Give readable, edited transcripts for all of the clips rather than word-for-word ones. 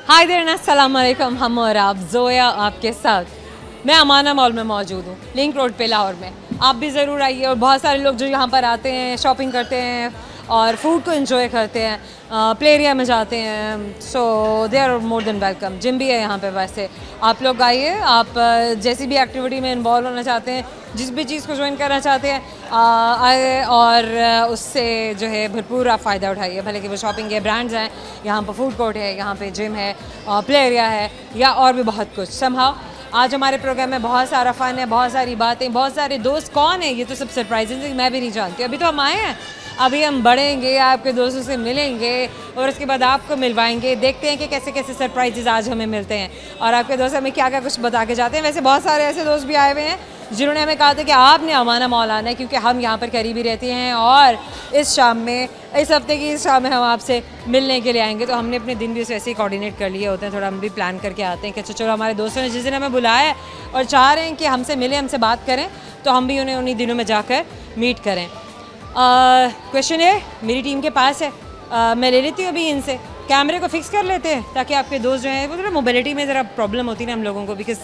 Hi there, अस्सलाम वालेकुम। हम और आप, जोया आपके साथ। मैं अमाना मॉल में मौजूद हूँ, लिंक रोड पे लाहौर में। आप भी ज़रूर आइए। और बहुत सारे लोग जो यहाँ पर आते हैं, शॉपिंग करते हैं और फूड को एंजॉय करते हैं, प्ले एरिया में जाते हैं। So they are more than welcome. Gym भी है यहाँ पे। वैसे आप लोग आइए, आप जैसी भी एक्टिविटी में इन्वॉल्व होना चाहते हैं, जिस भी चीज़ को ज्वाइन करना चाहते हैं, आए और उससे जो है भरपूर आप फ़ायदा उठाइए। भले कि वो शॉपिंग के ब्रांड्स हैं, यहाँ पर फूड कोर्ट है, यहाँ पे जिम है, प्ले एरिया है या और भी बहुत कुछ। समहाउ आज हमारे प्रोग्राम में बहुत सारा फ़न है, बहुत सारी बातें, बहुत सारे दोस्त। कौन है ये तो सब सरप्राइजिंग है, मैं भी नहीं जानती। अभी तो हम आए हैं, अभी हम बढ़ेंगे, आपके दोस्तों से मिलेंगे और उसके बाद आपको मिलवाएंगे। देखते हैं कि कैसे कैसे सरप्राइजेज आज हमें मिलते हैं और आपके दोस्त हमें क्या क्या कुछ बता के जाते हैं। वैसे बहुत सारे ऐसे दोस्त भी आए हुए हैं जिन्होंने हमें कहा था कि आपने अमाना मॉल आना है, क्योंकि हम यहाँ पर करीबी रहते हैं और इस शाम में, इस हफ्ते की इस शाम में हम आपसे मिलने के लिए आएंगे। तो हमने अपने दिन भी वैसे ही कोऑर्डिनेट कर लिए होते हैं, थोड़ा हम भी प्लान करके आते हैं कि अच्छा चलो हमारे दोस्तों ने जिस दिन हमें बुलाया है और चाह रहे हैं कि हमसे मिलें, हमसे बात करें, तो हम भी उन्हें उन्हीं दिनों में जाकर मीट करें। क्वेश्चन है मेरी टीम के पास है, मैं ले लेती हूँ अभी इनसे। कैमरे को फिक्स कर लेते हैं ताकि आपके दोस्त जो हैं, वो थोड़ा मोबिलिटी में ज़रा प्रॉब्लम होती है ना हम लोगों को, बिकॉज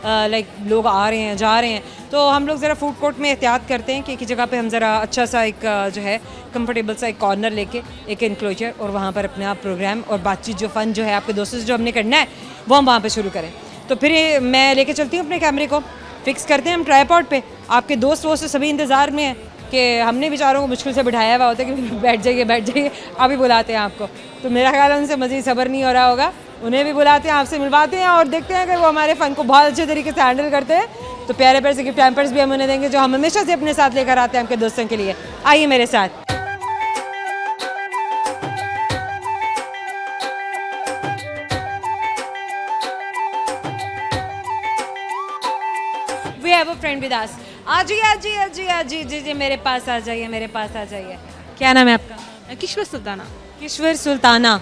लाइक लोग आ रहे हैं, जा रहे हैं, तो हम लोग ज़रा फूड कोर्ट में एहतियात करते हैं कि एक जगह पे हम ज़रा अच्छा सा एक जो है कंफर्टेबल सा एक कॉर्नर लेके, एक इनक्लोजर, और वहाँ पर अपने आप प्रोग्राम और बातचीत जो फ़न जो है आपके दोस्तों से जो हमने करना है वो हम वहाँ पर शुरू करें। तो फिर मैं लेके चलती हूँ अपने कैमरे को, फिक्स करते हैं हम ट्राईपॉड पे। आपके दोस्त वोस्त सभी इंतज़ार में हैं कि हमने बेचारों को मुश्किल से बिठाया हुआ होता है कि बैठ जाइए, अभी बुलाते हैं आपको। तो मेरा ख्याल है उनसे मज़ीद सब्र नहीं हो रहा होगा, उन्हें भी बुलाते हैं, आपसे मिलवाते हैं और देखते हैं अगर वो हमारे फ़न को बहुत अच्छे तरीके से हैंडल करते हैं तो प्यारे प्यारे से गिफ्ट हैम्पर्स भी हम उन्हें देंगे, जो हम हमेशा से अपने साथ लेकर आते हैं आपके दोस्तों के लिए। आइए मेरे साथ। We have a friend with us. आजी जी मेरे पास आ जाइए, मेरे पास आ जाइए। क्या नाम है आपका? किश्वर सुल्ताना। किश्वर सुल्ताना,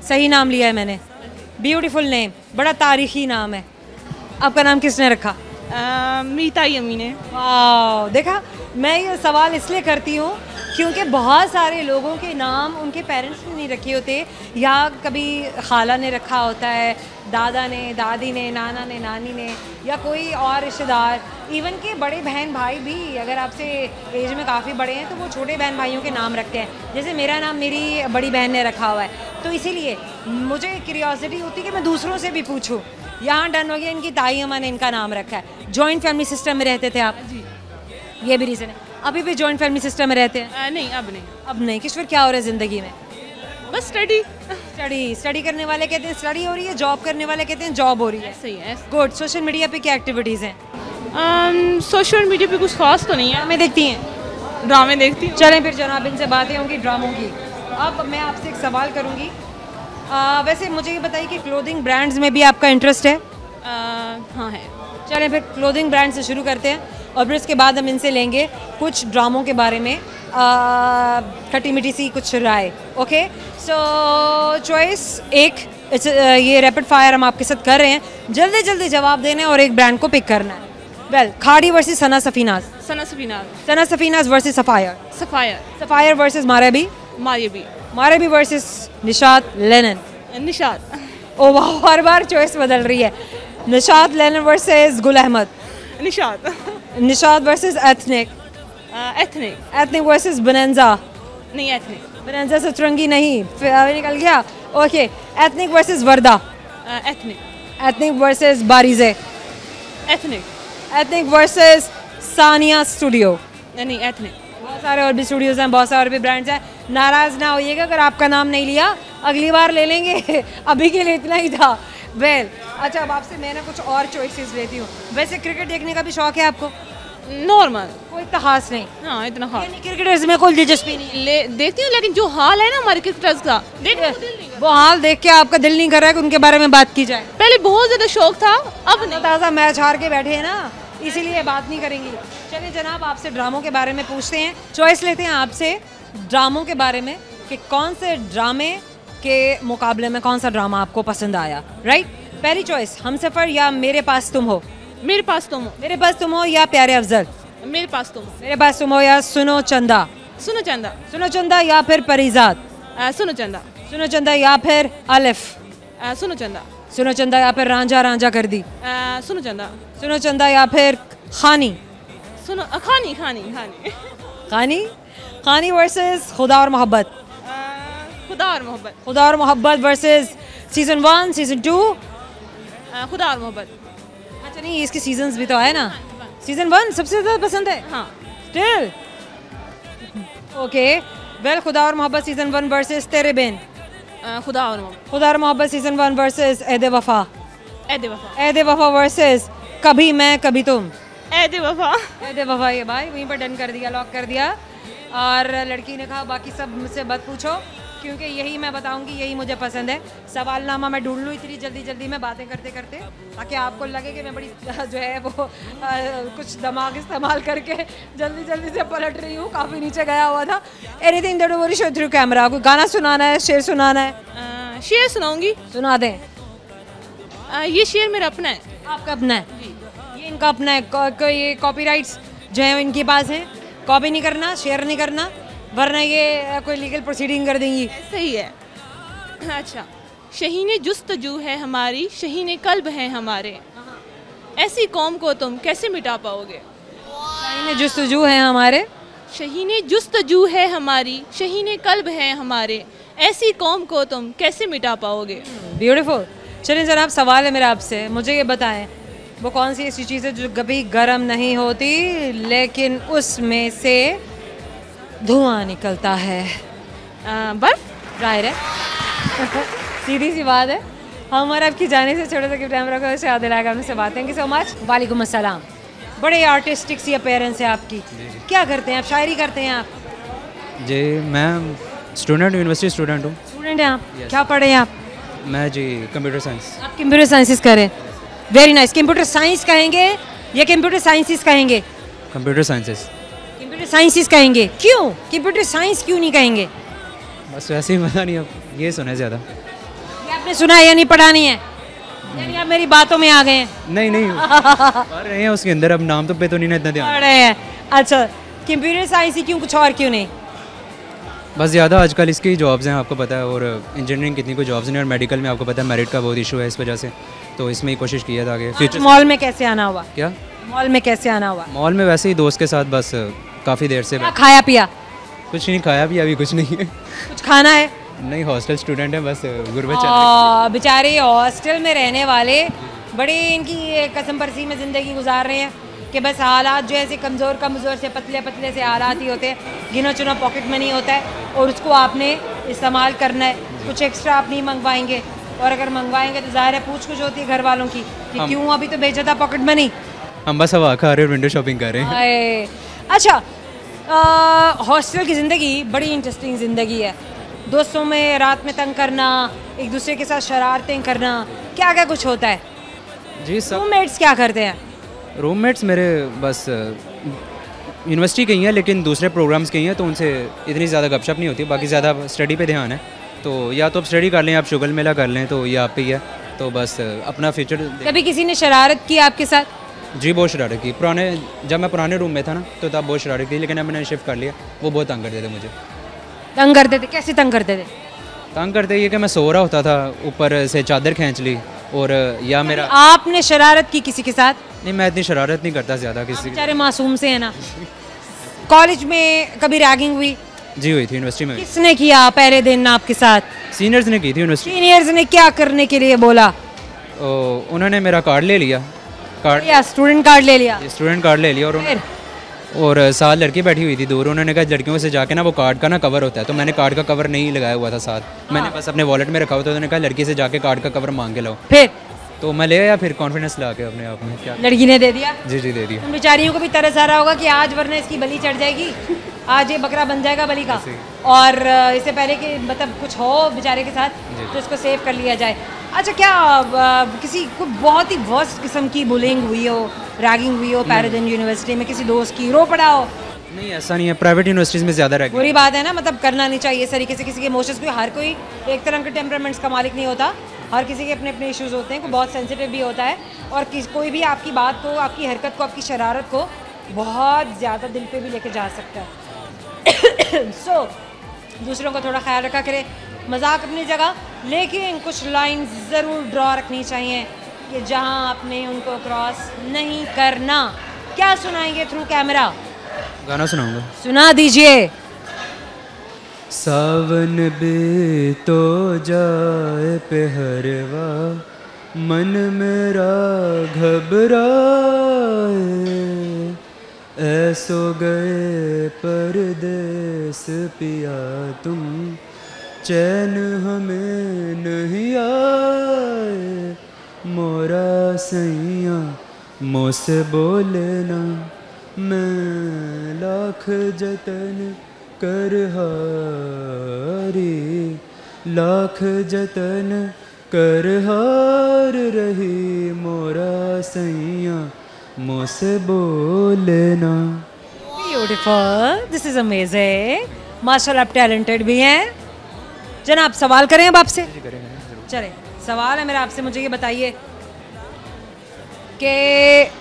सही नाम लिया है मैंने, ब्यूटीफुल नेम, बड़ा तारीखी नाम है। आपका नाम किसने रखा? मेरी ताई अम्मी ने। वाह, देखा, मैं ये सवाल इसलिए करती हूँ क्योंकि बहुत सारे लोगों के नाम उनके पेरेंट्स ने नहीं रखे होते, या कभी खाला ने रखा होता है, दादा ने, दादी ने, नाना ने, नानी ने, या कोई और रिश्तेदार। इवन के बड़े बहन भाई भी अगर आपसे एज में काफ़ी बड़े हैं तो वो छोटे बहन भाइयों के नाम रखते हैं। जैसे मेरा नाम मेरी बड़ी बहन ने रखा हुआ है, तो इसीलिए मुझे क्यूरियोसिटी होती है कि मैं दूसरों से भी पूछूं। यहाँ डन हो गया, इनकी ताई अम्मा ने इनका नाम रखा है। जॉइंट फैमिली सिस्टम में रहते थे आप? जी। ये भी रीज़न है। अभी भी जॉइंट फैमिली सिस्टम में रहते हैं? नहीं, अब नहीं। अब नहीं। किश्वर, क्या हो रहा है ज़िंदगी में? बस स्टडी। स्टडी करने वाले कहते हैं स्टडी हो रही है, जॉब करने वाले कहते हैं जॉब हो रही है। सही है। गुड। सोशल मीडिया पे क्या एक्टिविटीज़ हैं? सोशल मीडिया पे कुछ खास तो नहीं है। ड्रामे देखती हैं? ड्रामे देखती हूँ। चलें फिर जनाब, इनसे बातें होंगी ड्रामों की। अब मैं आपसे एक सवाल करूँगी। वैसे मुझे ये बताइए कि क्लोथिंग ब्रांड्स में भी आपका इंटरेस्ट है? हाँ है। चलें फिर क्लोथिंग ब्रांड से शुरू करते हैं और फिर इसके बाद हम इनसे लेंगे कुछ ड्रामों के बारे में खट्टी मीठी सी कुछ राय। ओके, सो चॉइस एक, ये रैपिड फायर हम आपके साथ कर रहे हैं, जल्दी जल्दी जवाब देना है और एक ब्रांड को पिक करना है। Well, Khaadi versus Sana Safinaz. Sana Safinaz. Sana Safinaz versus Sapphire. Sapphire. Sapphire versus Maria B. Maria B. Maria B versus Nishat linen. Nishat. ओ वाह, हर बार चॉइस बदल रही है। Nishat Linen versus Gul Ahmed. Nishat. Nishat versus Ethnic. Ethnic. Ethnic versus Bonanza. नहीं, एथनिक। बनंजा से चुरंगी नहीं, फिर अभी निकल गया। Okay, ethnic versus Warda. Ethnic. Ethnic versus Bareeze. Ethnic. Ethnic versus Sania studio. नहीं, एथनिक। बहुत सारे और भी स्टूडियोज़ हैं, बहुत सारे और भी ब्रांड्स हैं। नाराज़ ना होइएगा अगर आपका नाम नहीं लिया, अगली बार ले लेंगे। अभी के लिए इतना ही था। वेल, अच्छा, अब आपसे मैं ना कुछ और चॉइसेस लेती हूँ। वैसे क्रिकेट देखने का भी शौक है आपको? नॉर्मल। कोई इतना खास नहीं? हाँ, इतना खास। यानी क्रिकेटर्स में कोई दिलचस्पी नहीं? देखती हूँ, लेकिन जो हाल है ना हमारे क्रिकेटर्स का, देखने को दिल नहीं करता। वो हाल देख के आपका दिल नहीं कर रहा है कि उनके बारे में बात की जाए? पहले बहुत ज्यादा शौक था, अब नहीं। ताज़ा मैच हार के बैठे हैं ना, इसीलिए बात नहीं करेंगी। चलिए जनाब, आपसे ड्रामों के बारे में पूछते हैं। चॉइस लेते हैं आपसे ड्रामों के बारे में कि कौन से ड्रामे के मुकाबले में कौन सा ड्रामा आपको पसंद आया। राइट, पहली चॉइस, हमसफ़र या मेरे पास तुम हो। मेरे पास तुम हो। मेरे पास तुम हो या प्यारे अफजल। मेरे पास तुम हो। मेरे पास तुम हो या सुनो चंदा। सुनो चंदा। सुनो चंदा या फिर परीजाद। सुनो चंदा। सुनो चंदा या फिर अलिफ। सुनो चंदा। सुनो चंदा या फिर रांझा रांझा कर दी? सुनो चंदा। सुनो चंदा या फिर खानी? सुनो खानी खानी खानी। खानी खानी वर्सेस खुदा और मोहब्बत? खुदा और मोहब्बत। खुदा और मोहब्बत वर्सेस सीजन 1 सीजन 2? खुदा और मोहब्बत। अच्छा नहीं, इसके सीजन्स भी तो आए ना। सीजन 1 सबसे ज़्यादा पसंद है? हाँ। Still okay. वेल, खुदा और मोहब्बत सीजन 1 वर्सेस तेरे बिन? खुदा और मोहब्बत। खुदा और मोहब्बत सीजन 1 वर्सेस ऐदे वफा? ऐदे वफा। ऐदे वफा वर्सेस कभी मैं कभी तुम? ऐदे वफा। ऐदे वफा। ये भाई वहीं पर डन कर दिया, लॉक कर दिया। और लड़की ने कहा बाकी सब मुझसे मत पूछो, क्योंकि यही मैं बताऊंगी, यही मुझे पसंद है। सवालनामा मैं ढूंढ लूँ इतनी जल्दी जल्दी में बातें करते करते, ताकि आपको लगे कि मैं बड़ी जो है वो कुछ दिमाग इस्तेमाल करके जल्दी जल्दी से पलट रही हूँ। काफ़ी नीचे गया हुआ था। Anything that worry show through camera. कोई गाना सुनाना है, शेर सुनाना है? शेर सुनाऊंगी। सुना दें। ये शेर मेरा अपना है। आपका अपना है? ये इनका अपना है। ये कॉपीराइट्स जो है इनके पास हैं, कॉपी नहीं करना, शेयर नहीं करना, वरना ये कोई लीगल प्रोसीडिंग कर देंगी। सही है। अच्छा, शहीने जुस्तजू है हमारी, शहीने कल्ब है हमारे, ऐसी कौम को तुम कैसे मिटा पाओगे? शहीने जुस्तजू है हमारे, शहीने जुस्तजू है हमारी, शहीने कल्ब है हमारे, ऐसी कौम को तुम कैसे मिटा पाओगे? ब्यूटीफुल। चलिए जनाब, सवाल है मेरा आपसे, मुझे ये बताएं वो कौन सी ऐसी चीज़ है जो कभी गर्म नहीं होती लेकिन उसमें से धुआं निकलता है? बर्फ। जाहिर है सीधी सी बात है। हमारा आपकी जाने से छोटे सा गिफ्ट कैमरा को ऐसे याद दिलाएगा हमसे बात। Thank you so much. वालेकुम अस्सलाम। बड़े आर्टिस्टिक सी अपीयरेंस है आपकी। क्या करते हैं आप? शायरी करते हैं आप? जी मैं स्टूडेंट, यूनिवर्सिटी स्टूडेंट हूँ। स्टूडेंट हैं आप? क्या पढ़े हैं आप? मैं जी कंप्यूटर साइंस। आप कंप्यूटर साइंसेस करें? Very nice. कंप्यूटर साइंस कहेंगे या कंप्यूटर साइंसेस कहेंगे? Computer sciences. कंप्यूटर साइंसेस कहेंगे। क्यों कंप्यूटर साइंस क्यों नहीं कहेंगे? बस वैसे ही पता नहीं, अब ये सुना है ज़्यादा। ये आपने सुना है या नहीं? पढ़ा नहीं है यानी आप मेरी बातों में आ गए हैं? नहीं नहीं पढ़ रहे हैं उसके अंदर, अब नाम तो पे तो नहीं ना इतना ध्यान। पढ़ रहे हैं। अच्छा, कंप्यूटर साइंस ही क्यों, कुछ और क्यों नहीं? बस ज़्यादा आजकल इसकी जॉब्स हैं, आपको पता है, और इंजीनियरिंग कितनी कोई जॉब्स नहीं, और मेडिकल में आपको पता है मेरिट का बहुत इशू है, इस वजह से तो इसमें ही कोशिश की है ताकि फ्यूचर। मॉल में कैसे आना हुआ? क्या मॉल में कैसे आना हुआ? मॉल में वैसे ही दोस्त के साथ, बस काफ़ी देर से क्या खाया पिया? कुछ नहीं खाया भी, अभी कुछ नहीं है। कुछ खाना है? नहीं, हॉस्टल स्टूडेंट है, बस गुरबत चल रही है। बेचारे हॉस्टल में रहने वाले बड़ी इनकी कसम परसी में ज़िंदगी गुजार रहे हैं कि बस हालात जो है ऐसे कमज़ोर कमज़ोर से पतले पतले से हालात ही होते हैं, गिनो चुना पॉकेट मनी होता है और उसको आपने इस्तेमाल करना है। कुछ एक्स्ट्रा आप नहीं मंगवाएंगे, और अगर मंगवाएंगे तो ज़ाहिर है पूछ कुछ होती है घर वालों की कि क्यों अभी तो भेजा था पॉकेट मनी। हम बस हवा खा रहे हैं, विंडो शॉपिंग कर रहे हैं। अच्छा, हॉस्टल की ज़िंदगी बड़ी इंटरेस्टिंग ज़िंदगी है। दोस्तों में रात में तंग करना, एक दूसरे के साथ शरारतें करना, क्या क्या कुछ होता है? जी सब। रूममेट्स क्या करते हैं? रूममेट्स मेरे बस यूनिवर्सिटी के ही हैं, लेकिन दूसरे प्रोग्राम्स के ही हैं, तो उनसे इतनी ज़्यादा गपशप नहीं होती। बाकी ज़्यादा स्टडी पे ध्यान है, तो या तो आप स्टडी कर लें, आप शुगल मेला कर लें, तो ये आप पे ही है, तो बस अपना फ्यूचर। कभी किसी ने शरारत की आपके साथ? जी बहुत शरारत की। जब मैं पुराने रूम में था ना, तो तब बहुत शरारत की, लेकिन अब मैंने शिफ्ट कर लिया। वो बहुत तंग करते थे मुझे। तंग करते थे? कैसे तंग करते थे? तंग करते ये कि मैं सो रहा होता था, ऊपर से चादर खींच ली, और या मेरा। आपने शरारत की किसी के साथ? नहीं, मैं इतनी शरारत नहीं करता ज़्यादा किसी। बेचारे मासूम से है ना। कॉलेज में कभी रैगिंग हुई? जी हुई थी, यूनिवर्सिटी में। किसने किया पहले दिन आपके साथ? सीनियर्स ने की थी यूनिवर्सिटी। सीनियर्स ने क्या करने के लिए बोला? उन्होंने मेरा कार्ड ले लिया। या स्टूडेंट कार्ड ले लिया? स्टूडेंट कार्ड ले लिया, और साथ लड़की बैठी हुई थी दूर। उन्होंने कहा लड़कियों से जाके ना वो कार्ड का ना कवर होता है, तो मैंने कार्ड का कवर नहीं लगाया हुआ था साथ, मैंने बस अपने वॉलेट में रखा हुआ था। उन्होंने कहा लड़की से जाके कार्ड का कवर मांग के लाओ। फिर तो मैं ले आया, फिर कॉन्फिडेंस ला के अपने आप में। क्या लड़की ने दे दिया? जी जी दे दिया। उन बेचारियों को भी तरस आ रहा होगा कि आज वरना इसकी बलि चढ़ जाएगी, आज ये बकरा बन जाएगा बलि का, और इससे पहले कि मतलब कुछ हो बेचारे के साथ तो इसको सेव कर लिया जाए। अच्छा, क्या किसी को बहुत ही वर्स्ट किस्म की बुलिंग हुई हो, रैगिंग हुई हो पैराडाइम यूनिवर्सिटी में, किसी दोस्त की, रो पड़ा हो? नहीं, ऐसा नहीं है, प्राइवेट यूनिवर्सिटीज़ में ज़्यादा रैगिंग। बुरी बात है ना, मतलब करना नहीं चाहिए इस तरीके से किसी के इमोशंस को। हर कोई एक तरह के टेम्परामेंट्स का मालिक नहीं होता, हर किसी के अपने अपने इश्यूज होते हैं, कोई बहुत सेंसिटिव भी होता है, और कोई भी आपकी बात को, आपकी हरकत को, आपकी शरारत को बहुत ज़्यादा दिल पे भी लेके जा सकता है। सो दूसरों का थोड़ा ख्याल रखा करें, मजाक अपनी जगह, लेकिन कुछ लाइंस ज़रूर ड्रॉ रखनी चाहिए कि जहां आपने उनको क्रॉस नहीं करना। क्या सुनाएंगे थ्रू कैमरा? गाना सुनाऊंगा। सुना दीजिए। सावन भी तो जाए पहरवा, मन मेरा घबराए, ऐसो गए परदेस पिया तुम, चैन हमें नहीं आए, मोरा सैया मुझसे बोले ना, मैं लाख जतन कर हारी, लाख जतन कर हार रही, मोरा सैया मुझसे बोले ना। Beautiful, this is amazing. माशाल्लाह आप टैलेंटेड भी हैं। जनाब सवाल करें अब आपसे? चले, सवाल है मेरा आपसे, मुझे ये बताइए कि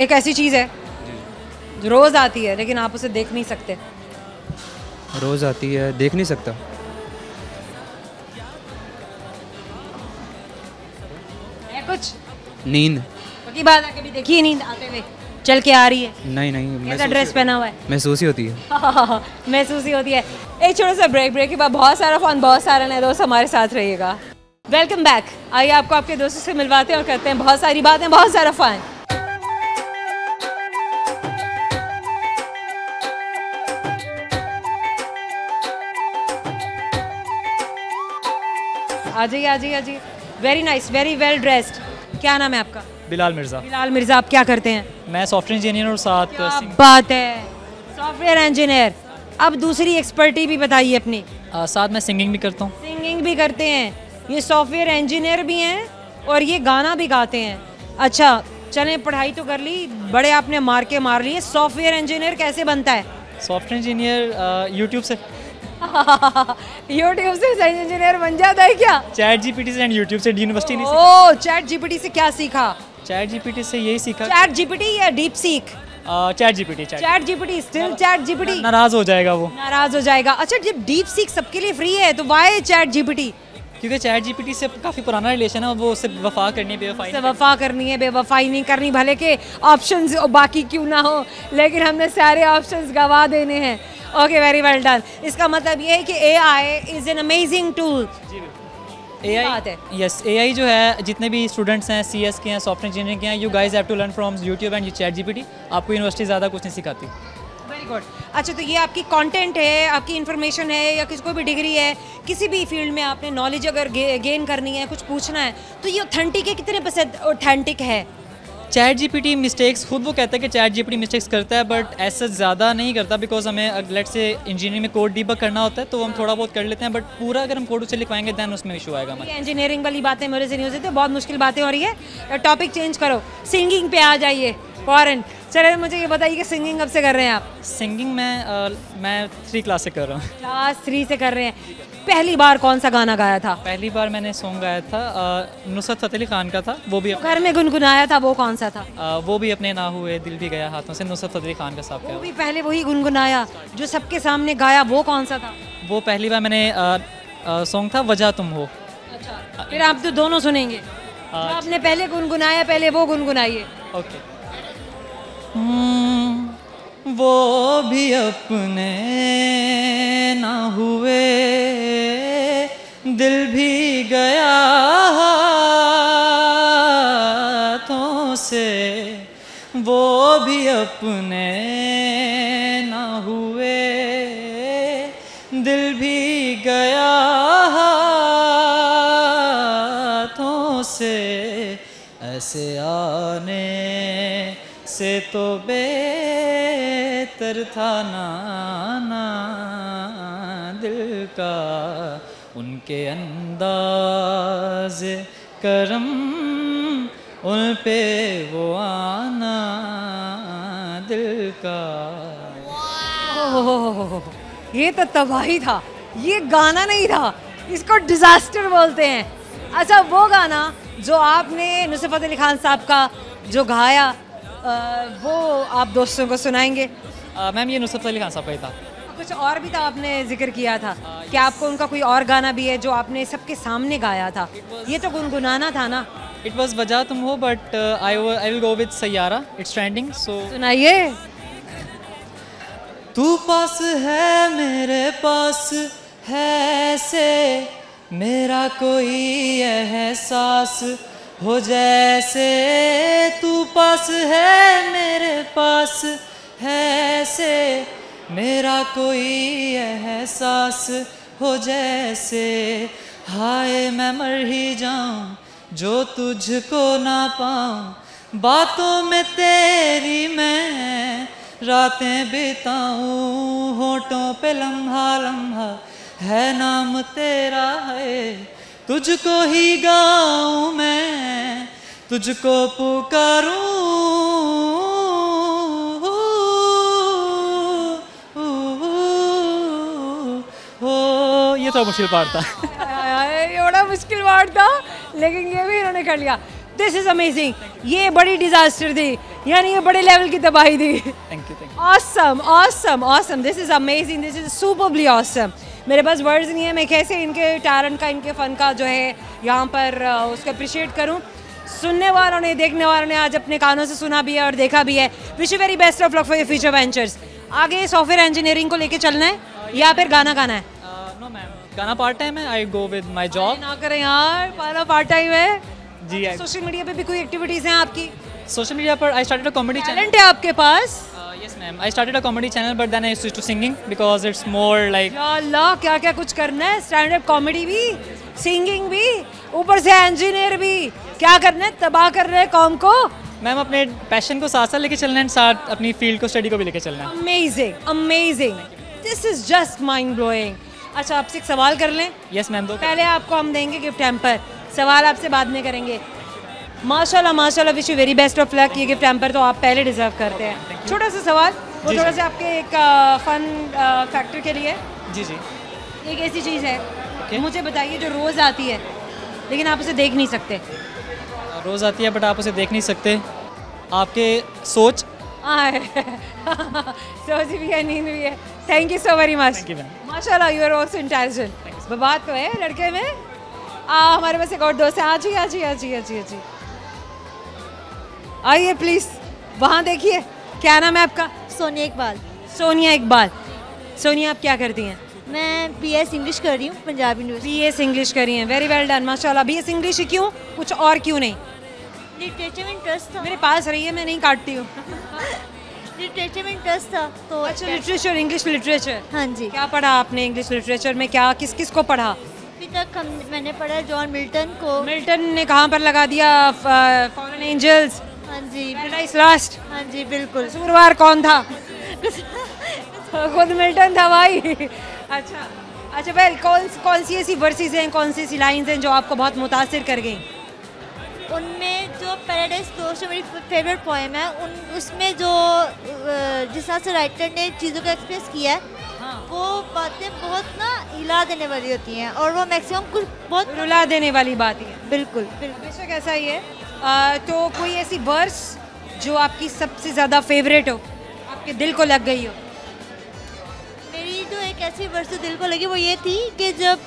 एक ऐसी चीज़ है जो रोज़ आती है लेकिन आप उसे देख नहीं सकते। रोज़ आती है, देख नहीं सकता। है कुछ? नींद। पक्की बात है, कभी देखी है नींद आते हुए चल के आ रही है? नहीं नहीं, कैसा महसूस ड्रेस पहना हुआ है? महसूस ही होती है। महसूस ही होती है। एक छोटा सा ब्रेक के बाद बहुत सारा फन, बहुत सारे नए दोस्त हमारे साथ रहिएगा। Welcome back. आइए आपको आपके दोस्तों से मिलवाते हैं और करते हैं बहुत सारी बातें, बहुत सारा फन। आ जाइए आ जाइए आ जाइए। Very nice, very well dressed. क्या नाम है आपका? बिलाल मिर्ज़ा। बिलाल मिर्ज़ा। आप क्या करते हैं? मैं सॉफ्टवेयर इंजीनियर और साथ क्या बात है, सॉफ्टवेयर इंजीनियर। अब दूसरी एक्सपर्टी भी बताइए अपनी। साथ मैं सिंगिंग भी करता हूँ। सिंगिंग भी करते हैं, ये सॉफ्टवेयर इंजीनियर भी हैं और ये गाना भी गाते हैं। अच्छा चलें, पढ़ाई तो कर ली, बड़े आपने मार लिए। सॉफ्टवेयर इंजीनियर कैसे बनता है? सॉफ्टवेयर इंजीनियर यूट्यूब से। यूट्यूब से इंजीनियर बन जाता है क्या? चैट जीपीटी से एंड यूट्यूब से। यूनिवर्सिटी नहीं ओह, चैट जीपीटी से क्या सीखा? चैट जीपीटी से यही सीखा। चैट जीपीटी या deep seek? Chat GPT. Chat GPT, still chat GPT. नाराज हो जाएगा वो। नाराज हो जाएगा। अच्छा, जब डीप सीक सबके लिए फ्री है तो वाई चैट जीपीटी? क्योंकि चैट जीपीटी से काफ़ी पुराना रिलेशन है और वो उससे वफा करनी है, बेवफाई से वफा करनी है, बेवफाई नहीं करनी। भले के ऑप्शंस बाकी क्यों ना हो, लेकिन हमने सारे ऑप्शंस गवा देने हैं। Okay, very well done. इसका मतलब ये है कि AI is an amazing tool. AI, yes, AI जो है, जितने भी स्टूडेंट्स हैं CS के हैं, सॉफ्टवेयर इंजीनियरिंग के हैं, you guys have to learn from YouTube and chat GPT. आपको यूनिवर्सिटी ज़्यादा कुछ नहीं सिखाती। Very good. अच्छा, तो ये आपकी कंटेंट है, आपकी इन्फॉर्मेशन है, या किसी कोई भी डिग्री है, किसी भी फील्ड में आपने नॉलेज अगर गेन करनी है, कुछ पूछना है, तो ये ऑथेंटिक है? कितने % ऑथेंटिक है? चैट जीपीटी मिस्टेक्स, खुद वो कहता है कि चैट जीपीटी मिस्टेक्स करता है, बट ऐसा ज़्यादा नहीं करता, बिकॉज हमें लेट्स से इंजीनियरिंग में कोड डीबग करना होता है तो हम थोड़ा बहुत कर लेते हैं, बट पूरा अगर हम कोड उसे लिखवाएंगे दैन उसमें इशू आएगा हमारे। इंजीनियरिंग वाली बातें मेरे से नहीं हो सकती, बहुत मुश्किल बातें हो रही है। टॉपिक चेंज करो, सिंगिंग पे आ जाइए फॉरन। चलिए मुझे ये बताइए कि सिंगिंग कब से कर रहे हैं आप? सिंगिंग मैं 3 क्लास से कर रहा हूँ। क्लास 3 से कर रहे हैं। पहली बार कौन सा गाना गाया था? पहली बार मैंने सॉन्ग गाया था नुसरत फ़तेह अली खान का था, वो भी घर में गुनगुनाया था, वो कौन सा था? वो भी अपने ना हुए दिल भी गया हाथों से, नुसरत फ़तेह अली खान का साहब वो का। भी पहले वही गुनगुनाया जो सबके सामने गाया, वो कौन सा था? वो पहली बार मैंने सॉन्ग था वजह तुम हो। अच्छा, फिर आप तो दोनों सुनेंगे। जो आपने पहले गुनगुनाया, पहले वो गुनगुनाइए। ओके। वो भी अपने ना हुए दिल भी गया हाथों से, वो भी अपने ना हुए दिल भी गया हाथों से, ऐसे आने से तो बेहतर था ना दिल का, उनके अंदाज करम उन पे वो आना दिल का। ओह, ये तो तबाही था, ये गाना नहीं था, इसको डिजास्टर बोलते हैं। अच्छा, वो गाना जो आपने नुसरत फ़तेह अली खान साहब का जो गाया, वो आप दोस्तों को सुनाएंगे? मैम ये नुसरत फ़तेह अली खान साहब का ही था। कुछ और भी था आपने जिक्र किया था कि आपको उनका कोई और गाना भी है जो आपने सबके सामने गाया था, ये तो गुनगुनाना था ना। इट वॉज वजह तुम हो, but I will go with Saiyaara, it's trending so सुनाइए। तू पास है मेरे पास है से मेरा कोई एहसास हो जैसे, तू पास है मेरे पास है से मेरा कोई एहसास हो जैसे, हाय मैं मर ही जाऊं जो तुझको ना पाऊं, बातों में तेरी मैं रातें बिताऊं, होठों पे लम्हा लम्हा है नाम तेरा है, तुझको ही गाऊं मैं तुझको पुकारूं, ये तो मुश्किल पार्ट था। ये बड़ा मुश्किल वर्ड था, लेकिन ये भी इन्होंने कर लिया। दिस इज अमेजिंग, ये बड़ी डिजास्टर थी, यानी ये बड़े लेवल की तबाही थी। Thank you. Awesome awesome awesome, this is amazing, this is superbly awesome. मेरे पास वर्ड्स नहीं है, मैं कैसे इनके टैलेंट का, इनके फ़न का जो है यहाँ पर उसको अप्रिशिएट करूँ। सुनने वालों ने, देखने वालों ने आज अपने कानों से सुना भी है और देखा भी है। Wish you very best of luck for your future ventures. आगे सॉफ्टवेयर इंजीनियरिंग को लेके चलना है या फिर गाना गाना है? नो मैम, गाना पार्ट टाइम है, आई गो विद माय जॉब। ना करें यार, गाना पार्ट टाइम है जी। सोशल मीडिया पे भी कोई एक्टिविटीज़ हैं आपकी? सोशल मीडिया पर I started a comedy channel. Talent है आपके पास? Yes ma'am, I started a comedy channel but then I switched to singing because it's more like या अल्लाह, क्या क्या कुछ करना है, स्टैंड अप कॉमेडी भी, सिंगिंग भी, ऊपर से इंजीनियर भी, क्या करना है, तबाह कर रहे हैं कौम को। मैम अपने पैशन को साथ साथ लेके चलना है, साथ अपनी फील्ड को, स्टडी को भी लेके चलना है। Amazing amazing, this is just mind blowing. अच्छा, आपसे एक सवाल कर लें? यस मैम, दो। पहले आपको हम देंगे गिफ्ट हैम्पर, सवाल आपसे बाद में करेंगे। माशाल्लाह माशाल्लाह, wish you very best of luck. ये गिफ्ट हैम्पर तो आप पहले डिजर्व करते हैं। छोटा सा सवाल, वो थोड़ा सा आपके एक फन फैक्टर के लिए। जी जी। एक ऐसी चीज़ है, मुझे बताइए, जो रोज़ आती है लेकिन आप उसे देख नहीं सकते। रोज़ आती है बट आप उसे देख नहीं सकते। आपके सोच। सोच भी है, नींद भी है। Thank you so very much. माशाल्लाह, यू आर ऑल्सो इंटेलिजेंट। बात तो है लड़के में। हमारे पास एक और दोस्त है, आज ही आइए प्लीज़। वहाँ देखिए, क्या नाम है आपका? सोनिया इकबाल। सोनिया इकबाल। सोनिया, आप क्या करती हैं? मैं बीएस इंग्लिश कर रही हूँ पंजाब यूनिवर्सिटी। बीएस इंग्लिश कर रही हैं, वेरी वेल डन माशाल्लाह। बीएस इंग्लिश क्यों, कुछ और क्यों नहीं? लिटरेचर में इंटरेस्ट था। मेरे पास रही है, मैं नहीं काटती हूँ। लिटरेचर में इंटरेस्ट था तो। अच्छा, लिटरेचर, इंग्लिश लिटरेचर। हाँ जी। क्या पढ़ा आपने इंग्लिश लिटरेचर में? क्या, किस किस को पढ़ा? अभी तक मैंने पढ़ा जॉन मिल्टन को। मिल्टन ने कहाँ पर लगा दिया? Fallen angels. हाँ जी। Paradise lost. हाँ जी बिल्कुल। कसूरवार कौन था? खुद मिल्टन था भाई। अच्छा वेल, कौन सी ऐसी वर्सेस हैं, कौन सी ऐसी लाइंस हैं जो आपको बहुत मुतासिर कर गई? उनमें जो पैराडाइज लॉस्ट जो मेरी फेवरेट पोएम है, उसमें जो जिस तरह से राइटर ने चीज़ों को एक्सप्रेस किया है, वो बातें बहुत ना हिला देने वाली होती हैं और वो मैक्सिमम कुछ बहुत रुला देने वाली बात है। बिल्कुल बेशक ऐसा ही है। तो कोई ऐसी वर्स जो आपकी सबसे ज़्यादा फेवरेट हो, आपके दिल को लग गई हो? मेरी जो एक ऐसी वर्स जो दिल को लगी वो ये थी कि जब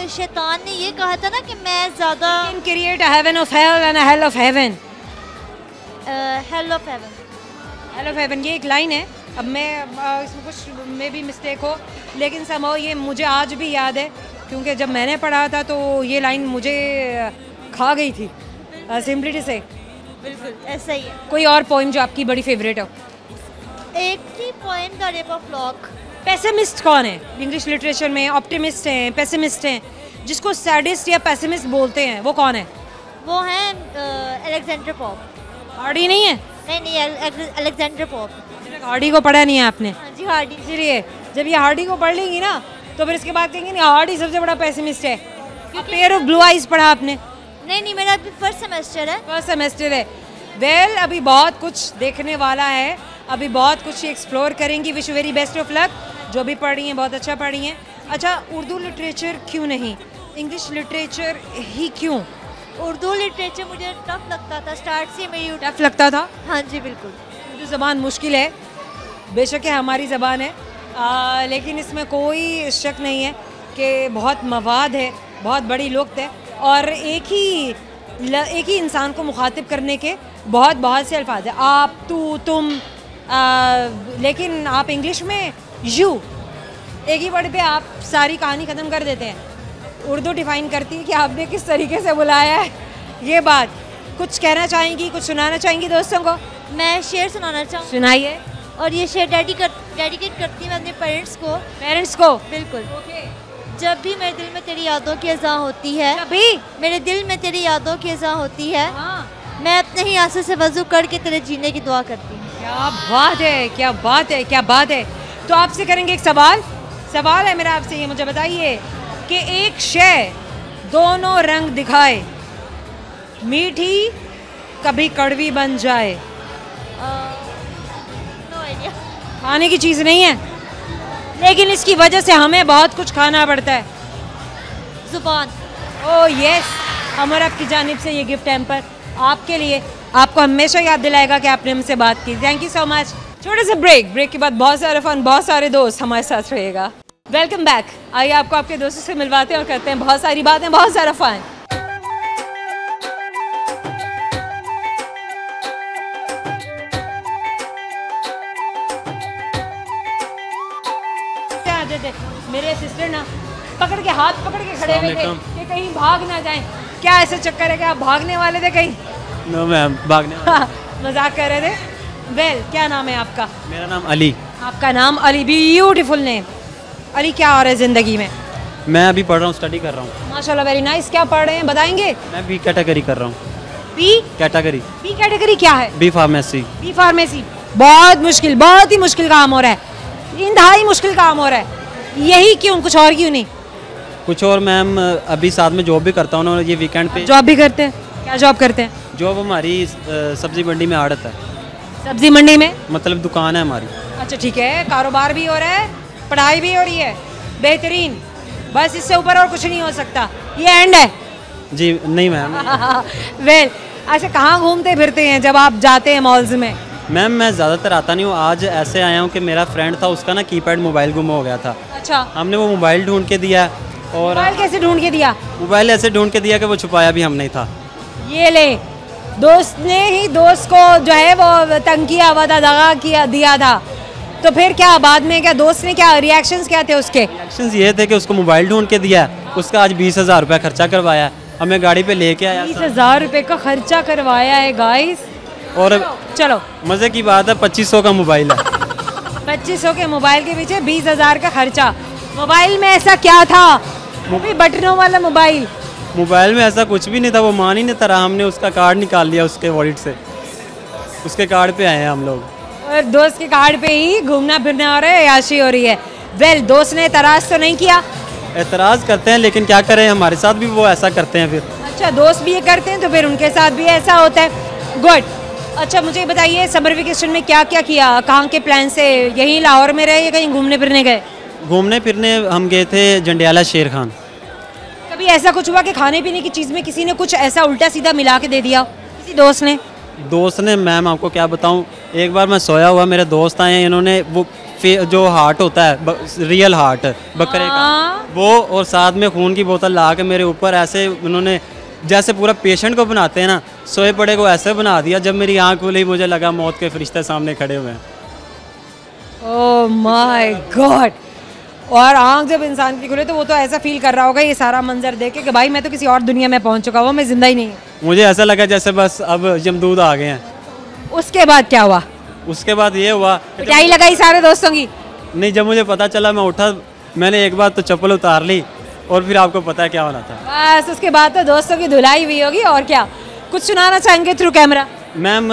शैतान ने ये कहा था ना कि मैं ज़्यादा create a heaven of hell and a hell of heaven. Hell of heaven, hell of heaven, ये एक लाइन है। अब मैं इसमें कुछ में भी मिस्टेक हो, लेकिन समहाउ ये मुझे आज भी याद है, क्योंकि जब मैंने पढ़ा था तो ये लाइन मुझे खा गई थी, सिंपली से। बिल्कुल ऐसा ही है। कोई और पोइम जो आपकी बड़ी फेवरेट हो? एक थी poem the rape of lock. Pessimist कौन है इंग्लिश लिटरेचर में? ऑप्टिमिस्ट हैं, पेसिमिस्ट हैं, जिसको सैडिस्ट या पेसिमिस्ट बोलते हैं, वो कौन है? वो हैं अलेक्जेंडर पॉप। हार्डी नहीं है? नहीं, अलेक्जेंडर पॉप। हार्डी को पढ़ा नहीं है आपने? हाँ जी, हार्डी। इसीलिए जब ये हार्डी को पढ़ लेंगी ना, तो फिर इसके बाद कहेंगे नहीं, हार्डी सबसे बड़ा पेसिमिस्ट है। पेयर ऑफ ब्लू आइज पढ़ा आपने? नहीं, मेरा अभी फर्स्ट सेमेस्टर है। फर्स्ट सेमेस्टर है। वेल, अभी बहुत कुछ देखने वाला है, अभी बहुत कुछ एक्सप्लोर करेंगी। Wish you very best of luck. जो भी पढ़ रही हैं बहुत अच्छा पढ़ रही हैं। अच्छा, उर्दू लिटरेचर क्यों नहीं, इंग्लिश लिटरेचर ही क्यों? उर्दू लिटरेचर मुझे टफ लगता था, स्टार्ट से मेरी टफ लगता था? हाँ जी बिल्कुल। उर्दू ज़बान मुश्किल है, बेशक है हमारी ज़बान है, लेकिन इसमें कोई शक नहीं है कि बहुत मवाद है, बहुत बड़ी लुत्फ़ है और एक ही इंसान को मुखातिब करने के बहुत से अल्फाज है, आप, तू, तुम, लेकिन आप इंग्लिश में यू, एक ही वर्ड पे आप सारी कहानी ख़त्म कर देते हैं। उर्दू डिफ़ाइन करती है कि आपने किस तरीके से बुलाया है। ये बात कुछ कहना चाहेंगी, कुछ सुनाना चाहेंगी दोस्तों को? मैं शेर सुनाना चाहूँ। सुनाइए। और ये शेर डेडिकेट करती हूँ मैं अपने पेरेंट्स को। बिल्कुल। जब भी मेरे दिल में तेरी यादों की अज़ा होती है, मेरे दिल में तेरी यादों की अज़ा होती है, मैं अपने ही आंसू से वज़ू करके तेरे जीने की दुआ करती हूँ। क्या बात है, क्या बात है, क्या बात है। तो आपसे करेंगे एक सवाल है मेरा आपसे, ये मुझे बताइए कि एक शय दोनों रंग दिखाए, मीठी कभी कड़वी बन जाए। No idea. खाने की चीज़ नहीं है, लेकिन इसकी वजह से हमें बहुत कुछ खाना पड़ता है। ज़ुबान। ओह यस, अमर आपकी जानिब से ये गिफ्ट हैम्पर आपके लिए, आपको हमेशा याद दिलाएगा कि आपने हमसे बात की। Thank you so much. छोटे से ब्रेक के बाद बहुत सारे फन, बहुत सारे दोस्त हमारे साथ रहेगा। Welcome back. आइए आपको आपके दोस्तों से मिलवाते हैं और करते हैं बहुत सारी बातें, बहुत सारा फन। मेरे सिस्टर ना हाथ पकड़ के खड़े हुए थे कि कहीं भाग ना जाएं। क्या ऐसा चक्कर है कि आप भागने वाले थे कहीं? नो मैम, भागने मजाक कर रहे थे। वेल, क्या नाम है आपका? मेरा नाम अली। आपका नाम अली, ब्यूटीफुल नेम। अली, क्या हो रहा है ज़िंदगी में? मैं अभी पढ़ रहा हूँ, स्टडी कर रहा हूँ। माशाल्लाह, वेरी नाइस। क्या पढ़ रहे हैं बताएंगे? मैं बी कैटेगरी कर रहा हूँ। बी कैटेगरी क्या है? B pharmacy. B pharmacy. बहुत ही मुश्किल काम हो रहा है, इंतहाई मुश्किल काम हो रहा है। यही क्यों, कुछ और क्यों नहीं? कुछ और मैम, अभी साथ में जॉब भी करता हूँ, ये वीकेंड पे जॉब भी करते हैं। क्या जॉब करते हैं? जॉब हमारी सब्जी मंडी में आड़त है। सब्जी मंडी में मतलब दुकान है हमारी। अच्छा ठीक है, कारोबार भी हो रहा है, पढ़ाई भी हो रही है, बेहतरीन। बस इससे ऊपर और कुछ नहीं हो सकता, ये एंड है? जी नहीं मैम। वेल, अच्छा कहाँ घूमते फिरते हैं जब आप जाते हैं मॉल्स में? मैम मैं ज़्यादातर आता नहीं हूँ, आज ऐसे आया हूँ कि मेरा फ्रेंड था, उसका ना कीपैड मोबाइल गुम हो गया था। अच्छा। हमने वो मोबाइल ढूंढ के दिया। और मोबाइल कैसे ढूंढ के दिया? मोबाइल ऐसे ढूंढ के दिया कि वो छुपाया भी हमने था। ये ले, दोस्त ने ही दोस्त को जो है वो तंग किया हुआ था, दगा किया दिया था, तो फिर क्या बाद में क्या दोस्त ने क्या रिएक्शंस क्या थे उसके? रिएक्शंस ये थे कि उसको मोबाइल ढूंढ के दिया, उसका आज 20,000 रुपया खर्चा करवाया, हमें गाड़ी पे लेके आया। 20,000 रुपये का खर्चा करवाया है गाइस। और चलो मज़े की बात है, 2500 का मोबाइल है। 2500 के मोबाइल के पीछे 20,000 का खर्चा। मोबाइल में ऐसा क्या था? वो भी बटनों वाला मोबाइल। मोबाइल में ऐसा कुछ भी नहीं था, वो मान ही नहीं था। हमने उसका कार्ड निकाल लिया उसके वॉलेट से, उसके कार्ड पे आए हैं हम लोग। और दोस्त के कार्ड पे ही घूमना फिरना हो रहा है, याशी हो रही है। वेल, दोस्त ने एतराज़ तो नहीं किया? एतराज़ करते हैं, लेकिन क्या करें, हमारे साथ भी वो ऐसा करते हैं फिर। अच्छा, दोस्त भी ये करते हैं तो फिर उनके साथ भी ऐसा होता है। गुड। अच्छा मुझे बताइए, समर वेकेशन में क्या क्या किया? कहाँ के प्लान से? यहीं लाहौर में रहे या कहीं घूमने फिरने गए? घूमने फिरने हम गए थे जंडियाला शेर खान। कभी ऐसा कुछ हुआ कि खाने पीने की चीज़ में किसी ने कुछ ऐसा उल्टा सीधा मिला के दे दिया, किसी दोस्त ने? मैम आपको क्या बताऊं, एक बार मैं सोया हुआ, मेरे दोस्त आए हैं, इन्होंने वो जो हार्ट होता है, रियल हार्ट बकरे का, वो और साथ में खून की बोतल ला के मेरे ऊपर ऐसे उन्होंने, जैसे पूरा पेशेंट को बनाते हैं ना, सोए पड़े को ऐसे बना दिया। जब मेरी आंख खुली मुझे लगा मौत के फरिश्ते सामने खड़े हुए हैं। Oh my God. और आंख जब इंसान की खुले तो वो तो ऐसा फील कर रहा होगा ये सारा मंजर देख के कि भाई मैं तो किसी और दुनिया में पहुंच चुका हूँ, मैं जिंदा ही नहीं हूँ। मुझे ऐसा लगा जैसे बस अब यमदूत आ गए हैं। उसके बाद क्या हुआ? उसके बाद ये हुआ, पिटाई लगाई सारे दोस्तों की? नहीं, जब मुझे पता चला मैं उठा, मैंने एक बार तो चप्पल उतार ली और फिर आपको पता है क्या होना था। बस उसके बाद तो दोस्तों की धुलाई हुई होगी। और क्या कुछ सुनाना चाहेंगे थ्रू कैमरा? मैम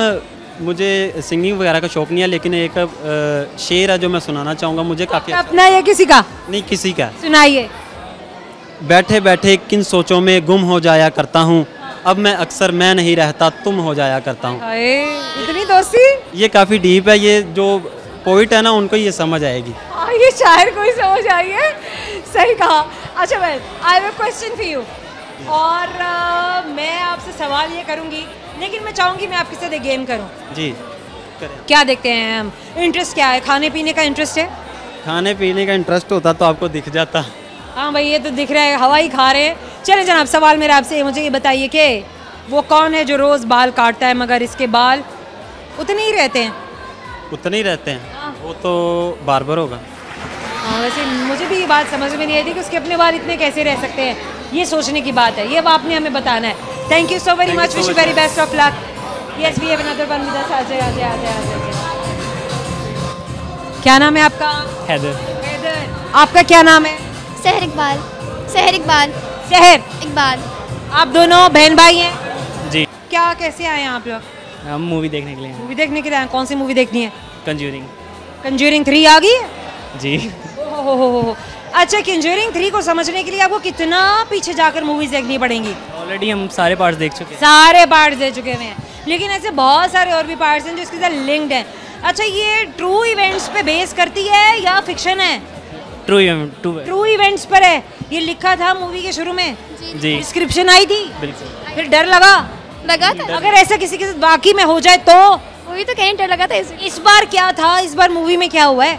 मुझे सिंगिंग वगैरह का शौक नहीं है, लेकिन एक शेर है जो मैं सुनाना चाहूँगा, मुझे काफ़ी अपना या किसी का? नहीं, किसी का। सुनाइए। बैठे बैठे किन सोचों में गुम हो जाया करता हूँ, अब मैं अक्सर मैं नहीं रहता तुम हो जाया करता हूँ। इतनी दोस्ती? ये काफ़ी डीप है, ये जो पोइट है ना उनको ये समझ आएगी। ये शायर को ही समझ आई है, सही कहा। अच्छा well, I have a question for you. और मैं आपसे सवाल ये करूँगी, लेकिन मैं चाहूँगी मैं आपके साथ एक गेम करूँ। जी क्या देखते हैं हम? इंटरेस्ट क्या है? खाने पीने का इंटरेस्ट है? खाने पीने का इंटरेस्ट होता तो आपको दिख जाता। हाँ भाई, ये तो दिख रहा है, हवा ही खा रहे हैं। चले जनाब, सवाल मेरा आपसे, मुझे ये बताइए कि वो कौन है जो रोज़ बाल काटता है मगर इसके बाल उतने ही रहते हैं? उतने ही रहते हैं, वो तो बार्बर होगा। हाँ, वैसे मुझे भी ये बात समझ में नहीं आई थी कि उसके अपने बाल इतने कैसे रह सकते हैं। ये सोचने की बात है, ये आपने हमें बताना है। Thank you so very much, wish you very best of luck. Yes, we have another one with us. आ जाए। क्या नाम है आपका? हैदर। आपका क्या नाम है? सहर इकबाल। सहर इकबाल। सहर इकबाल। आप दोनों बहन भाई हैं? जी। क्या कैसे आए हैं आप लोग? हम मूवी देखने के लिए। मूवी देखने के लिए आए? कौन सी मूवी देखनी है? कंज्यूरिंग। कंज्यूरिंग 3 आ गई है? जी। ओहो। अच्छा, कंज्यूरिंग 3 को समझने के लिए आपको कितना पीछे जाकर मूवीज देखनी पड़ेंगी? ऑलरेडी हम सारे पार्ट्स देख चुके हैं। सारे पार्ट्स देख चुके हुए हैं, लेकिन ऐसे बहुत सारे और भी पार्ट्स हैं जो इसके साथ लिंक्ड हैं। अच्छा, ये ट्रू इवेंट्स पे बेस करती है या फिक्शन है? ट्रू इवेंट्स पर है। ये लिखा था मूवी के शुरू में जी। डिस्क्रिप्शन आई थी, बिल्कुल। फिर डर लगा था। अगर ऐसा किसी के साथ वाकई में हो जाए तो? वही तो कहीं डर लगा था इसे। इस बार क्या था? इस बार मूवी में क्या हुआ है?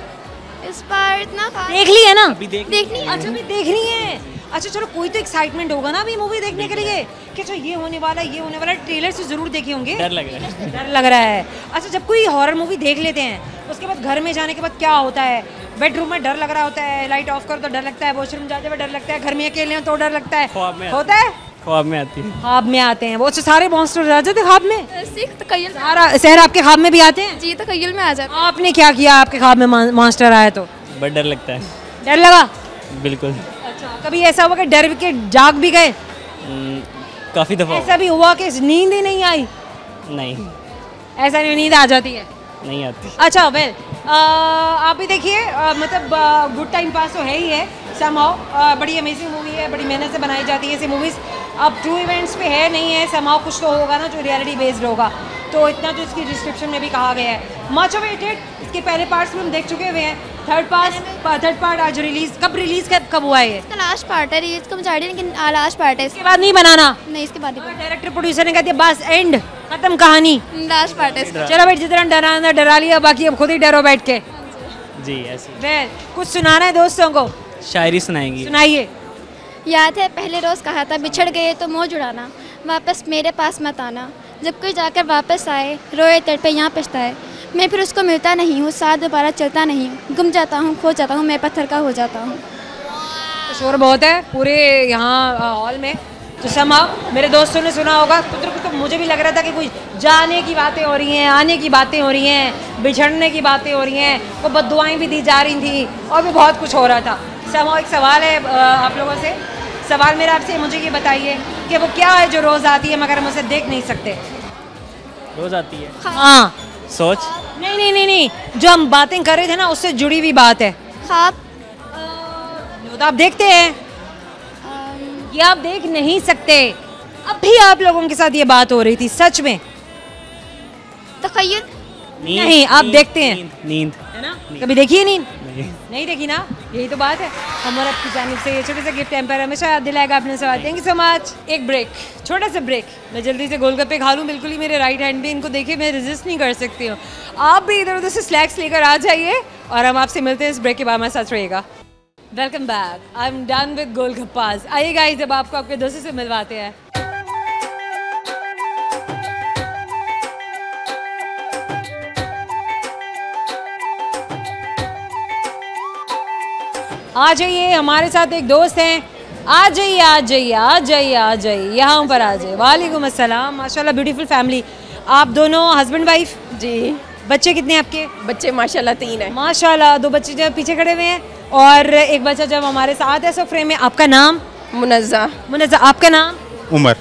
इस बार इतना देख ली है ना? देखनी है। अच्छा, अभी देखनी है। अच्छा चलो, कोई तो एक्साइटमेंट होगा ना अभी मूवी देखने के लिए कि अच्छा ये होने वाला है, ये होने वाला है। ट्रेलर से जरूर देखे होंगे। डर लग रहा है। डर लग रहा है। अच्छा, जब कोई हॉरर मूवी देख लेते हैं उसके बाद घर में जाने के बाद क्या होता है? बेडरूम में डर लग रहा होता है, लाइट ऑफ करो तो डर लगता है, वॉशरूम जाते हुए डर लगता है, घर में अकेले हैं तो डर लगता है, होता है? ख्वाब में आती है। ख्वाब में आते हैं वो। सारे मॉन्स्टर आ जाते ख्वाब में? तखय्युल। शहर आपके ख्वाब में भी आते हैं? जी, तखय्युल में आ जाता। आपने क्या किया आपके ख्वाब में मॉन्स्टर आया तो? बट डर लगता है। डर लगा? बिल्कुल। अच्छा, कभी ऐसा हुआ कि डर के जाग भी गए? काफ़ी दफ़ा। ऐसा भी हुआ कि नींद ही नहीं आई? नहीं, ऐसा नहीं, नींद आ जाती है? नहीं आती। अच्छा, वेल आप भी देखिए, मतलब गुड टाइम पास तो है ही है समहाउ। बड़ी अमेजिंग मूवी है, बड़ी मेहनत से बनाई जाती है ऐसी मूवीज़। अब ट्रू इवेंट्स पे है नहीं है, समहाउ कुछ तो होगा ना जो रियलिटी बेस्ड होगा। तो इतना तो इसकी डिस्क्रिप्शन में भी कहा गया है। Much awaited. इसके पहले पार्ट्स में हम देख चुके हुए हैं। थर्ड पार्ट आज रिलीज कब हुआ है? ये इसका लास्ट पार्ट है, रिलीज को मुझे आइडिया, लेकिन लास्ट पार्ट है। इसके बाद नहीं बनाना? नहीं, इसके बाद डायरेक्टर प्रोड्यूसर ने कहा दिया बस एंड, खत्म कहानी, लास्ट पार्ट है इसका। चलो भाई, जितना डराना डरा लिया, बाकी अब खुद ही डरो बैठ के। जी ऐसे। वेल, कुछ सुनाना है दोस्तों को? शायरी सुनाएंगी। सुनाइए। याद है पहले रोज़ कहा था, बिछड़ गए तो मुँह जुड़ाना, वापस मेरे पास मत आना, जब कोई जाकर वापस आए, रोए तड़पे यहाँ पछताए, मैं फिर उसको मिलता नहीं हूँ, साथ दोबारा चलता नहीं हूँ, गुम जाता हूँ, खो जाता हूँ, मैं पत्थर का हो जाता हूँ। तो शोर बहुत है पूरे यहाँ हॉल में, तो समहाउ मेरे दोस्तों ने सुना होगा। तो मुझे भी लग रहा था कि कोई जाने की बातें हो रही हैं, आने की बातें हो रही हैं, बिछड़ने की बातें हो रही हैं, वो बद्दुआएं भी दी जा रही थी और भी बहुत कुछ हो रहा था। समहाउ एक सवाल है आप लोगों से। सवाल मेरा आपसे, मुझे ये बताइए कि वो क्या है जो रोज़ आती है मगर हम उसे देख नहीं सकते? रोज़ आती है। हाँ, सोच। नहीं, जो हम बातें कर रहे थे ना उससे जुड़ी हुई बात है। ख्वाब। तो आप देखते हैं, ये आप देख नहीं सकते। अभी आप लोगों के साथ ये बात हो रही थी, सच में? तखय्युल। नहीं, आप देखते हैं। नींद है ना? कभी देखी है नींद? नहीं। नहीं देखी ना, यही तो बात है। हम और आपकी जानिब से ये छोटे से गिफ्ट एम्पायर हमेशा याद दिलाएगा अपने सवाल। Thank you so much. एक ब्रेक, छोटा सा ब्रेक। मैं जल्दी से गोलगप्पे खा लूँ, बिल्कुल ही मेरे राइट हैंड पे, इनको देखे मैं रेजिस्ट नहीं कर सकती हूँ। आप भी इधर उधर से स्नैक्स लेकर आ जाइए और हम आपसे मिलते हैं इस ब्रेक के बाद। हमारे साथ रहिएगा। Welcome back. I am done with golgappas. आइए गाइस, जब आपको आपके दोस्तों से मिलवाते हैं। आ जाइए, हमारे साथ एक दोस्त हैं। आ जाइए यहाँ पर आ जाइए। वालेकुम अस्सलाम। माशाल्लाह ब्यूटीफुल फैमिली। आप दोनों हस्बैंड वाइफ? जी। बच्चे कितने आपके? बच्चे माशाल्लाह 3 हैं। माशाल्लाह, 2 बच्चे जब पीछे खड़े हुए हैं और एक बच्चा जब हमारे साथ है सोफे में। आपका नाम? मुनज़्ज़ा। आपका नाम? उमर।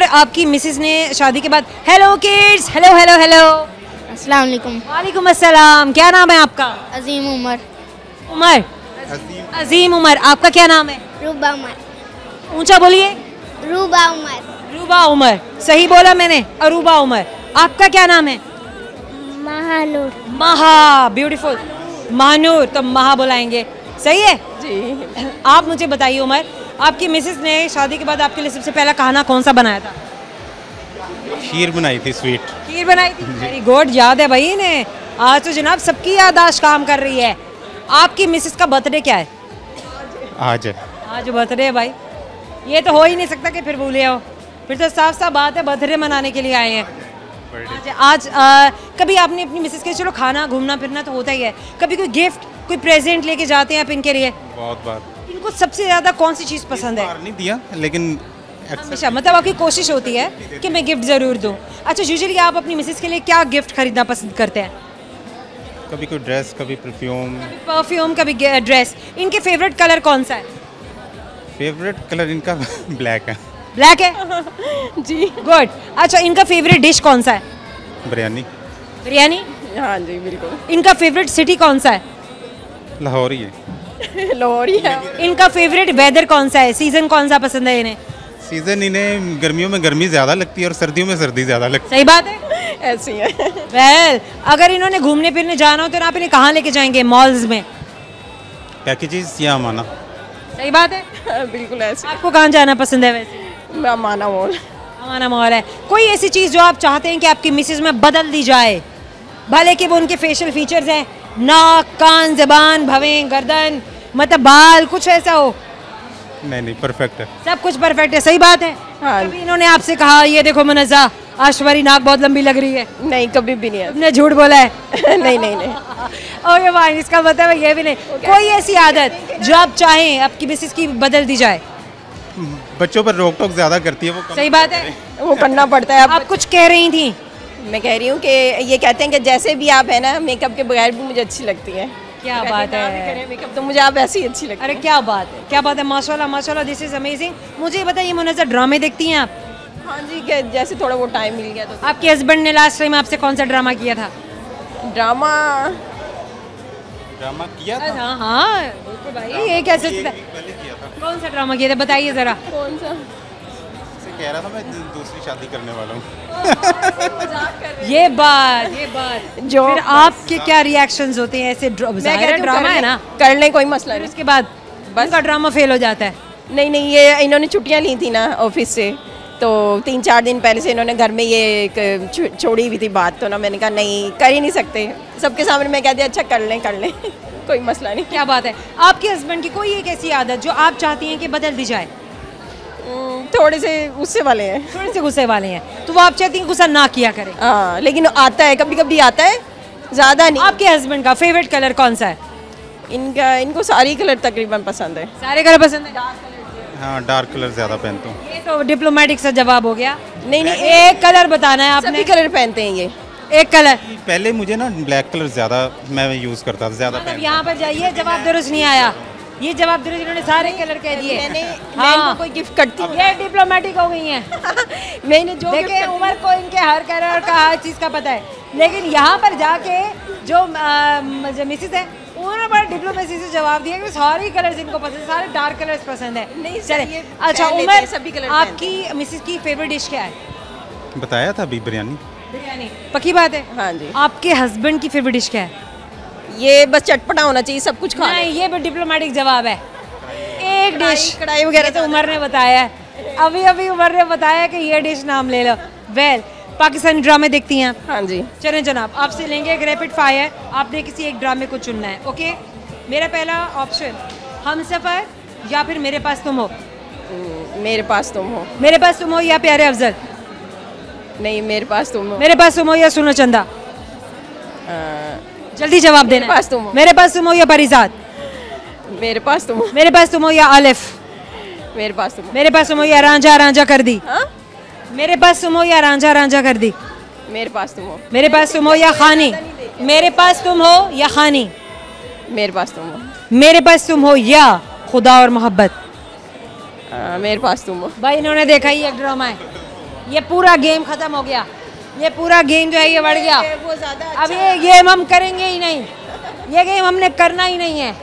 आपकी मिसेस ने शादी के बाद, हेलो किड्स, हेलो। अस्सलाम वालेकुम। वालेकुम अस्सलाम। क्या नाम है आपका? अजीम उमर। उमर। अजीम उमर। आपका क्या नाम है? रूबा उमर। ऊंचा बोलिए। रूबा उमर। सही बोला मैंने, अरूबा उमर। आपका क्या नाम है? महानूर। महा, ब्यूटीफुल। महानूर, तो महा बुलाएंगे, सही है जी। आप मुझे बताइए उमर, आपकी मिसेस ने शादी के बाद आपके लिए सबसे पहला खाना कौन सा बनाया था? खीर बनाई थी, स्वीट खीर बनाई थी। वेरी गुड, याद है भाई इन्हें। आज तो जनाब सबकी याददाश्त काम कर रही है। आपकी मिसेस का बर्थडे क्या है? आज है। आज बर्थडे है भाई, ये तो हो ही नहीं सकता कि फिर भूले हो, फिर तो साफ साफ बात है बर्थडे मनाने के लिए आए हैं। आज कभी आपने अपनी मिसेस के, चलो खाना घूमना फिरना तो होता ही है, कभी कोई गिफ्ट कोई प्रेजेंट लेके जाते हैं आप इनके लिए? बहुत बार। इनको सबसे ज़्यादा कौन सी चीज़ पसंद है? बार नहीं दिया लेकिन हमेशा, मतलब आपकी कोशिश होती है कि मैं गिफ्ट ज़रूर दूँ। अच्छा, यूजुअली आप अपनी मिसेस के लिए क्या गिफ्ट खरीदना पसंद करते हैं? कभी कोई ड्रेस, कभी परफ्यूम, कभी ड्रेस। इनके फेवरेट कलर कौन सा है? फेवरेट कलर इनका ब्लैक है। ब्लैक है जी, गुड। अच्छा, इनका फेवरेट डिश कौन सा है? बिरयानी। बिरयानी? हाँ जी बिल्कुल। इनका फेवरेट सिटी कौन सा है? लाहौर ही है। लाहौर ही है। इनका फेवरेट वेदर कौन सा है? सीजन कौन सा पसंद है इन्हें? सीजन इन्हें गर्मियों में गर्मी ज़्यादा लगती है और सर्दियों में सर्दी ज़्यादा लगती सही बात है। ऐसी है। वेल, अगर इन्होंने घूमने फिरने जाना हो तो आप इन्हें कहाँ लेके जाएंगे? मॉल्स में? पैकेजेस या अमाना। सही बात है। बिल्कुल ऐसी। आपको कहाँ जाना पसंद है वैसे? अमाना मॉल। अमाना मॉल है। कोई ऐसी चीज़ जो आप चाहते हैं कि आपकी मिसेज में बदल दी जाए, भले कि वो उनके फेशियल फीचर्स हैं, नाक, कान, ज़बान, भवें, गर्दन, मतलब बाल, कुछ ऐसा हो? नहीं, परफेक्ट है। सब कुछ परफेक्ट है। सही बात है। हाँ। कभी इन्होंने आपसे कहा ये देखो मुनज़्ज़ा, आज तुम्हारी नाक बहुत लंबी लग रही है? नहीं, कभी भी नहीं है। तुमने झूठ बोला है? नहीं नहीं नहीं। ओके फाइन, इसका मतलब है ये भी नहीं। कोई ऐसी आदत जो आप चाहें आपकी मिसेस की बदल दी जाए? बच्चों पर रोक टोक ज़्यादा करती है वो। सही बात है। वो करना पड़ता है। आप कुछ कह रही थी? मैं कह रही हूँ कि ये कहते हैं कि जैसे भी आप है ना, मेकअप के बगैर भी मुझे अच्छी लगती है। क्या बात है। मेकअप तो मुझे आप ऐसी अच्छी लगती है। अरे क्या बात है, क्या बात है, माशाल्लाह माशाल्लाह, दिस इज अमेजिंग। मुझे ये बताइए मुनज़्ज़ा, ड्रामे देखती हैं आप? हाँ जी, कि जैसे थोड़ा वो टाइम मिल गया तो। आपके हस्बैंड ने लास्ट टाइम आपसे कौन सा ड्रामा किया था? ड्रामा किया था। हाँ हाँ बिल्कुल भाई, ये कैसे पहले किया था। कौन सा ड्रामा किया था, बताइए ज़रा। कौन सा? कह रहा था मैं दूसरी शादी करने वाला हूँ। ये बात जो फिर आपके क्या रिएक्शंस होते हैं ऐसे? ड्रामा है ना, कर लें, कोई मसला नहीं। उसके बाद बस का ड्रामा फेल हो जाता है? नहीं नहीं, ये इन्होंने छुट्टियां ली थी ना ऑफिस से, तो 3-4 दिन पहले से इन्होंने घर में ये एक छोड़ी हुई थी बात, तो ना मैंने कहा नहीं, कर ही नहीं सकते। सबके सामने मैं कह दिया अच्छा कर लें कोई मसला नहीं। क्या बात है। आपके हस्बैंड की कोई एक ऐसी आदत जो आप चाहती हैं कि बदल दी जाए? थोड़े से गुस्से वाले हैं। थोड़े से गुस्से वाले हैं, तो वो आप चाहती हैं गुस्सा ना किया करें? हाँ, लेकिन आता है, कभी कभी आता है, ज़्यादा नहीं। आपके हस्बैंड का फेवरेट कलर कौन सा है? इनको सारी कलर तकरीबन पसंद है। सारे कलर पसंद है? हाँ, डार्क कलर ज़्यादा पहनता हूँ। ये तो डिप्लोमेटिक सा जवाब हो गया। नहीं, एक कलर बताना है आपने। सभी कलर पहनते हैं ये। एक कलर। पहले मुझे ना ब्लैक कलर ज़्यादा मैं यूज़ करता था, ज़्यादा मतलब यहाँ पर जाइए, जवाब दुरुस्त नहीं आया। ये जवाब दुरुस्त, इन्होंने सारे कलर कह दिए। मैं हाँ, इनको कोई गिफ्ट करती हूँ। ये डिप्लोमेटिक हो गई हैं। मैंने जो देखिए, उमर को इनके हर कलर का हर चीज़ का पता है, लेकिन यहाँ पर जाके जो मिसेस है उन्होंने बड़ा डिप्लोमेसी से जवाब दिया कि सारे कलर्स इनको पसंद है, सारे डार्क कलर्स पसंद है। नहीं चले। अच्छा उमर, आपकी मिसेस की फेवरेट डिश क्या है? बताया था अभी, बिरयानी। बिरयानी पक्की बात है। हाँ जी। आपके हस्बैंड की फेवरेट डिश क्या है? ये बस चटपटा होना चाहिए, सब कुछ खा नहीं, ये भी डिप्लोमेटिक जवाब है। एक डिश कढ़ाई वगैरह तो उमर ने बताया है, अभी उमर ने बताया कि ये डिश नाम ले लो। वेल, पाकिस्तानी ड्रामे देखती हैं आप? हाँ जी। चलें जनाब, आपसे लेंगे एक रैपिड फायर, आपने किसी एक ड्रामे को चुनना है। ओके, मेरा पहला ऑप्शन हमसफर या फिर मेरे पास तुम हो। मेरे पास तुम हो। मेरे पास तुम हो या प्यारे अफजल? नहीं, मेरे पास तुम हो। मेरे पास तुम हो या सुनो चंदा? जल्दी जवाब देना। मेरे पास तुम हो। मेरे पास तुम हो या परिजात? मेरे पास तुम हो। मेरे पास तुम हो या आलिफ? मेरे पास तुम हो। मेरे पास तुम हो या रांझा रांझा कर दी? हाँ? मेरे पास तुम हो या रांझा रांझा कर दी? मेरे पास तुम हो। मेरे पास तुम हो या खानी? मेरे पास तुम हो या खानी? मेरे पास तुम हो। मेरे पास तुम हो या खुदा और मोहब्बत? मेरे पास तुम हो। भाई इन्होंने देखा ही एक ड्रामा है, ये पूरा गेम खत्म हो गया, ये पूरा गेम जो है ये बढ़ गया। अब ये गेम हम करेंगे ही नहीं, ये गेम हमने करना ही नहीं है।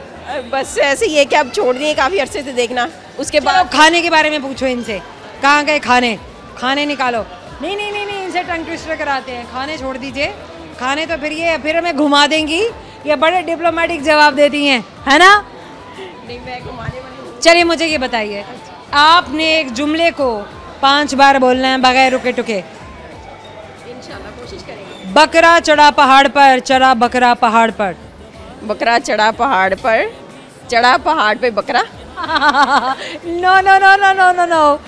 बस ऐसे ही है कि अब छोड़ दिए काफ़ी अरसे से देखना। उसके बाद खाने के बारे में पूछो इनसे, कहाँ गए खाने निकालो। नहीं नहीं नहीं नहीं, इनसे टंग ट्विस्टर कराते हैं। खाने छोड़ दीजिए, खाने तो फिर हमें घुमा देंगी, ये बड़े डिप्लोमेटिक जवाब देती हैं, है ना? नहीं, मैं घुमाने वाली। चलिए मुझे ये बताइए, आपने एक जुमले को 5 बार बोलना है बगैर रुके टुके। इंशाल्लाह कोशिश करेंगे। बकरा चढ़ा पहाड़ पर, चढ़ा बकरा पहाड़ पर। बकरा चढ़ा पहाड़ पर, चढ़ा पहाड़ पे बकरा। No no no no no no no,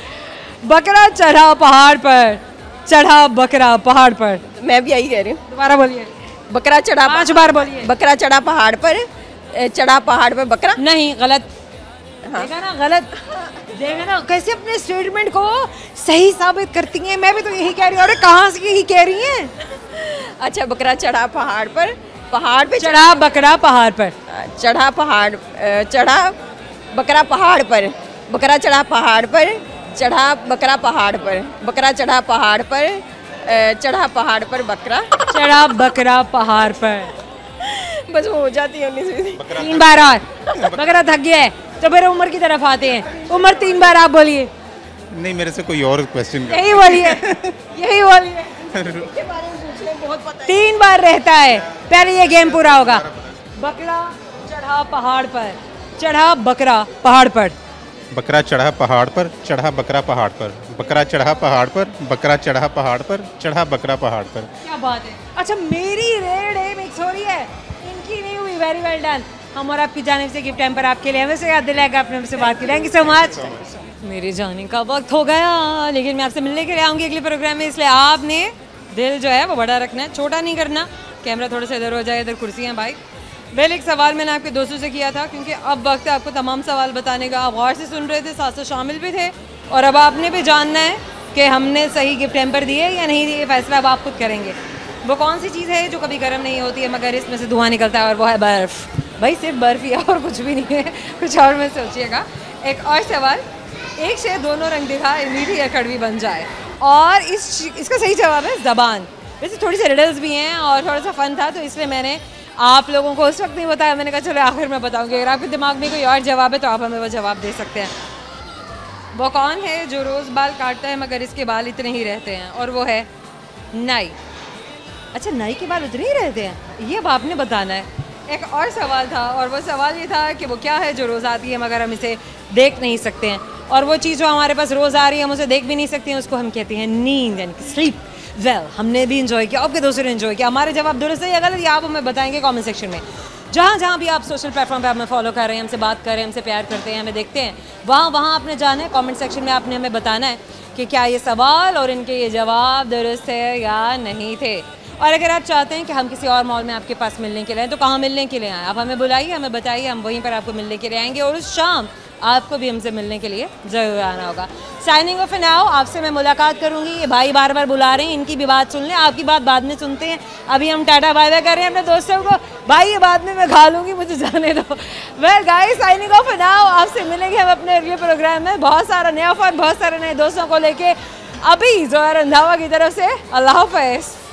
बकरा चढ़ा पहाड़ पर, चढ़ा बकरा पहाड़ पर। मैं भी यही कह रही हूँ। दोबारा बोलिए। बकरा चढ़ा 5 बार बोलिए। बकरा चढ़ा पहाड़ पर, चढ़ा पहाड़ पे बकरा। नहीं, गलत। हाँ। देखा ना, गलत। देखा ना कैसे अपने स्टेटमेंट को सही साबित करती हैं। मैं भी तो यही कह रही हूँ। अरे कहाँ से यही कह रही हैं? अच्छा, बकरा चढ़ा पहाड़ पर, पहाड़ पे चढ़ा बकरा पहाड़ पर, चढ़ा पहाड़, चढ़ा बकरा पहाड़ पर, बकरा चढ़ा पहाड़ पर, चढ़ा बकरा पहाड़ पर, बकरा चढ़ा पहाड़ पर, चढ़ा पहाड़ पर बकरा। चढ़ा बकरा पहाड़ पर। बस वो हो जाती है 19वीं। 3 बार और। बकरा थक गया है तो फिर उमर की तरफ आते हैं। उमर 3 बार आप बोलिए। नहीं, मेरे से कोई और क्वेश्चन यही बोलिए, यही बोलिए। 3 बार रहता है, पहले ये गेम पूरा होगा। बकरा चढ़ा पहाड़ पर, चढ़ा बकरा पहाड़ पर। बकरा चढ़ा पहाड़ पर, चढ़ा बकरा पहाड़ पर, बकरा चढ़ा पहाड़ पर, बकरा चढ़ा पहाड़ पर, चढ़ा बकरा पहाड़ पर। क्या बात है। अच्छा, मेरी रेड है मिक्स हो रही है, इनकी नहीं हुई। Very well done. हम और आपकी जानिब से गिफ्ट टाइम पर आपके लिए हमें से याद दिलाएगा, आपने हमसे बात की। Thank you so much. मेरे जाने का वक्त हो गया, लेकिन मैं आपसे मिलने के लिए आऊँगी अगले प्रोग्राम में, इसलिए आपने दिल जो है वो बड़ा रखना है, छोटा नहीं करना। कैमरा थोड़ा सा इधर हो जाए, इधर कुर्सियाँ भाई। वेल, एक सवाल मैंने आपके दोस्तों से किया था, क्योंकि अब वक्त है आपको तमाम सवाल बताने का। आप गौर से सुन रहे थे, साथ साथ शामिल भी थे, और अब आपने भी जानना है कि हमने सही गिफ्ट टेम्पर दिए या नहीं दिए। फैसला अब आप खुद करेंगे। वो कौन सी चीज़ है जो कभी गर्म नहीं होती है मगर इसमें से धुआं निकलता है, और वो है बर्फ़। भाई सिर्फ बर्फ़ ही है और कुछ भी नहीं है, कुछ और में सोचिएगा। एक और सवाल, एक शे दोनों रंग दिखाए, मीठी या कड़वी बन जाए, और इसका सही जवाब है ज़बान। वैसे थोड़ी सी रिडल्स भी हैं और थोड़ा सा फन था, तो इसलिए मैंने आप लोगों को उस वक्त नहीं बताया। मैंने कहा चलो आखिर में बताऊंगी। अगर आपके दिमाग में कोई और जवाब है तो आप हमें वो जवाब दे सकते हैं। वो कौन है जो रोज़ बाल काटता है मगर इसके बाल इतने ही रहते हैं, और वो है नाई। अच्छा, नाई के बाल उतने ही रहते हैं, ये अब आपने बताना है। एक और सवाल था, और वो सवाल ये था कि वो क्या है जो रोज़ आती है मगर हम इसे देख नहीं सकते हैं, और वो चीज़ जो हमारे पास रोज़ आ रही है हम उसे देख भी नहीं सकते हैं, उसको हम कहते हैं नींद, यानी कि स्लीप। वेल, हमने भी इन्जॉय किया, आपके दोस्तों ने इन्जॉय किया। हमारे जवाब दुरुस्त है या गलत, ये आप हमें बताएंगे कमेंट सेक्शन में। जहाँ जहाँ भी आप सोशल प्लेटफॉर्म पे हमें फॉलो कर रहे हैं, हमसे बात कर रहे हैं, हमसे प्यार करते हैं, हमें देखते हैं, वहाँ वहाँ आपने जाना है, कमेंट सेक्शन में आपने हमें बताना है कि क्या ये सवाल और इनके ये जवाब दुरुस्त है या नहीं थे। और अगर आप चाहते हैं कि हम किसी और मॉल में आपके पास मिलने के लिए आए, तो कहाँ मिलने के लिए आए, आप हमें बुलाइए, हमें बताइए, हम वहीं पर आपको मिलने के लिए आएंगे, और उस शाम आपको भी हमसे मिलने के लिए ज़रूर आना होगा। साइनिंग ऑफ नाउ, आपसे मैं मुलाकात करूंगी। ये भाई बार बार बुला रहे हैं, इनकी भी बात सुन लें, आपकी बात बाद में सुनते हैं। अभी हम टाटा बाय बाय कर रहे हैं अपने दोस्तों को। भाई ये बाद में मैं खा लूँगी, मुझे जाने दो। Well guys, signing off now, आपसे मिलेंगे हम अपने अगले प्रोग्राम में बहुत सारा नया फन, बहुत सारे नए दोस्तों को लेके। अभी ज़ोया रंधावा की तरफ से अल्लाह हाफ़िज़।